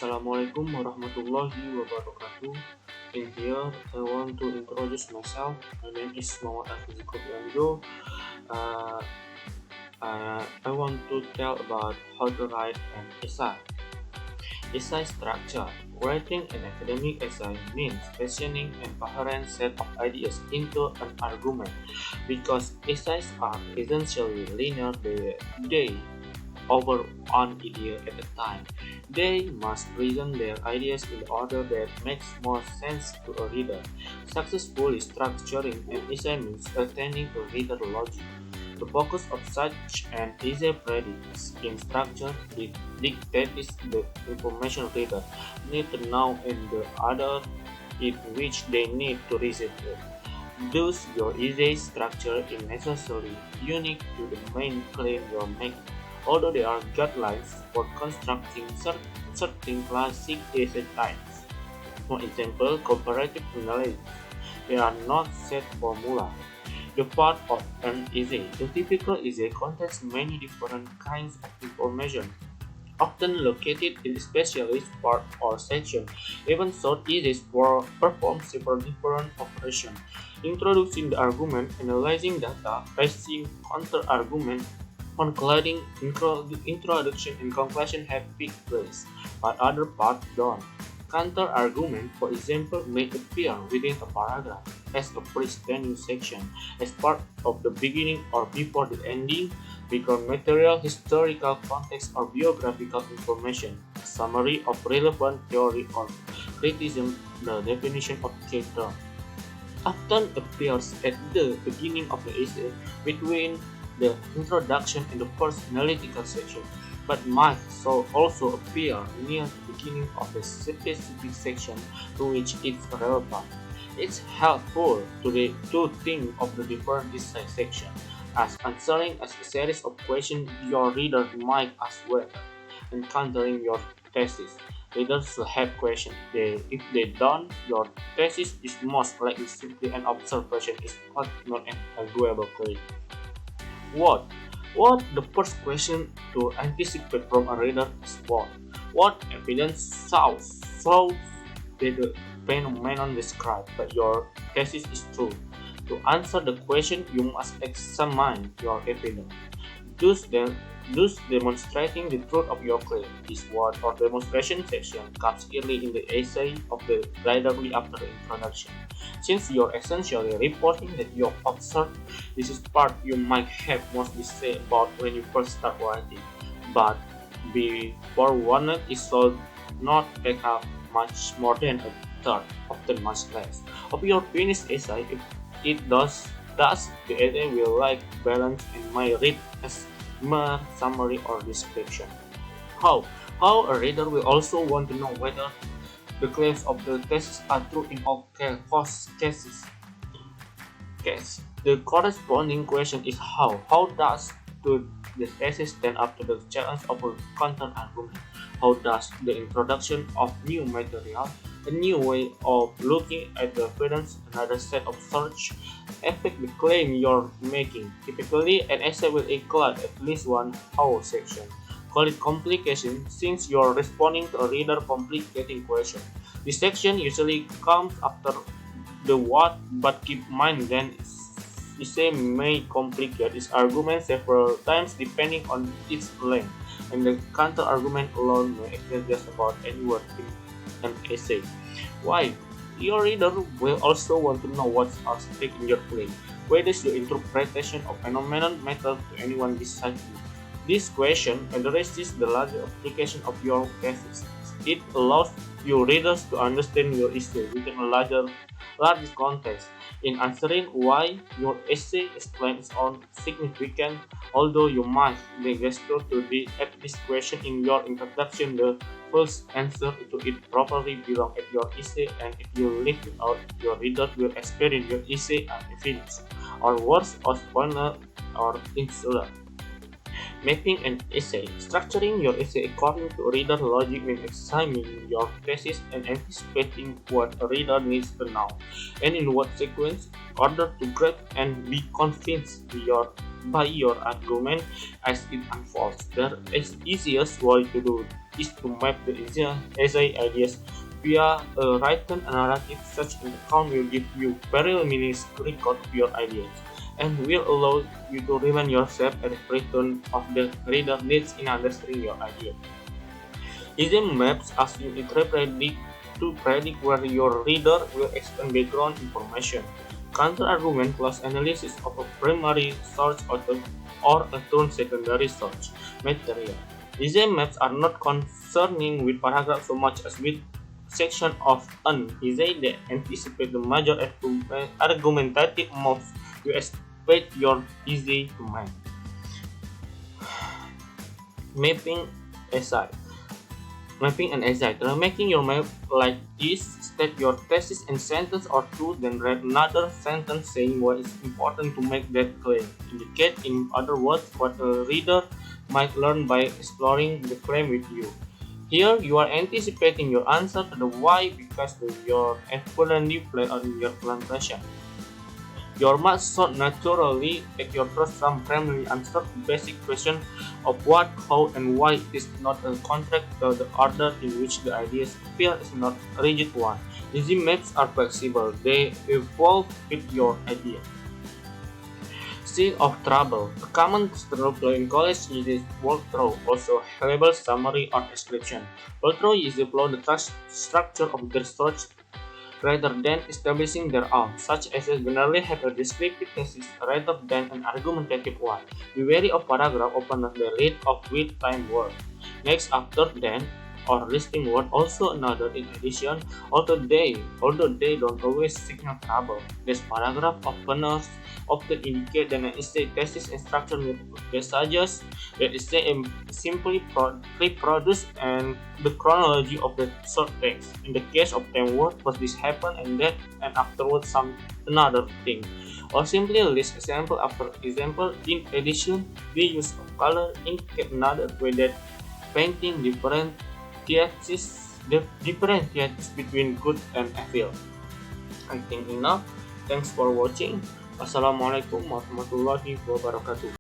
Assalamualaikum warahmatullahi wabarakatuh. In here, I want to introduce myself. My name is Hafiz Ziqovianzo. Uh, I want to tell about how to write an essay. Essay structure. Writing an academic essay means fashioning a coherent set of ideas into an argument. Because essays are essentially linear, they over one idea at a time. They must present their ideas in order that makes more sense to a reader. Successfully structuring an essay means attaining a reader logic. The focus of such an essay predicts in structure dictates the information reader need to know and the order in which they need to receive it. Thus, your essay structure is necessarily unique to the main claim you're making, although there are guidelines for constructing certain classic essay types. For example, comparative analysis. There are not set formula. The part of an essay. The typical essay contains many different kinds of information, often located in specialist part or section. Even short essays perform several different operations: introducing the argument, analyzing data, raising counter-argument, concluding. Introduction and conclusion have big place, but other parts don't. Counter-argument, for example, may appear within a paragraph as a freestanding section, as part of the beginning or before the ending, become material, historical context, or biographical information, a summary of relevant theory or criticism, the definition of key term. Often appears at the beginning of the essay between the introduction and the first analytical section, but might also appear near the beginning of the specific section to which it's relevant. It's helpful to think of the different essay sections as answering as a series of questions your reader might ask when encountering your thesis. Readers will have questions. If they don't, your thesis is most likely simply an observation is not an arguable claim. What? What the first question to anticipate from a reader is what? What evidence shows that the phenomenon described by your thesis is true? To answer the question, you must examine your evidence, thus demonstrating the truth of your claim. This word or demonstration section comes early in the essay of the directly after the introduction. Since you're essentially reporting that you observed, this is part you might have most to say about when you first start writing. But be forewarned, it should not take up much more than a third, often much less, of your finished essay. If it does, the essay will lack balance and may read as mere summary or description. How? How a reader will also want to know whether the claims of the thesis are true in all cases. The corresponding question is how. How does the thesis stand up to the challenge of a counter-argument? How does the introduction of new material, a new way of looking at the evidence, another set of search, affect the claim you're making? Typically, an essay will include at least one how section. Call it complication since you're responding to a reader complicating question. This section usually comes after the what, but keep in mind then essay may complicate its argument several times depending on its length, and the counter-argument alone may exist just about any word in an essay. Why? Your reader will also want to know what's at stake in your claim. Where does your interpretation of phenomenon matter to anyone besides you? This question addresses the larger application of your thesis. It allows your readers to understand your essay within a larger context. In answering why, your essay explains its own significance. Although you might gesture at this question in your introduction, the first answer to it properly belongs at your essay, and if you leave it out, your reader will experience your essay unfinished, or worse, or spoiler or insular. Mapping an essay. Structuring your essay according to reader logic means examining your thesis and anticipating what a reader needs to know, and in what sequence, order to grasp and be convinced by your argument as it unfolds. The easiest way to do is to map the essay ideas via a written narrative. Such an account will give you very minutes to record your ideas and will allow you to remind yourself at the return of the reader needs in understanding your idea. Using maps as you to predict where your reader will expand background information. Counter-argument plus analysis of a primary source or a term secondary source material. Design maps are not concerning with paragraph so much as with section of an essay that anticipate the major argumentative moves you expect your essay to make. Mapping essay. Mapping an essay. Making your map like this, state your thesis in sentence or two, then write another sentence saying why it's important to make that claim. Indicate, in other words, what a reader might learn by exploring the claim with you. Here, you are anticipating your answer to the why because your equivalently play on your presentation. Your math should naturally take your first some primarily answer the basic question of what, how, and why. It is not a contract to the order in which the ideas appear is not a rigid one. Easy maps are flexible. They evolve with your idea. Scene of trouble. A common trouble in college is walkthrough, also labeled summary or description. Walkthrough is the structure of the research rather than establishing their own, such as generally have a descriptive thesis rather than an argumentative one. Be wary of paragraph openers that read of with time word. Next after then or listing word also another in addition, although they don't always signal trouble. This paragraph openers often indicate that an essay thesis and structure passages that essay simply reproduce and the chronology of the short text. In the case of 10 words, first this happened and that and afterwards some another thing. Or simply list example after example. In addition, the use of color indicate another way that painting differentiates between good and evil. I think enough. Thanks for watching. Wassalamualaikum warahmatullahi wabarakatuh.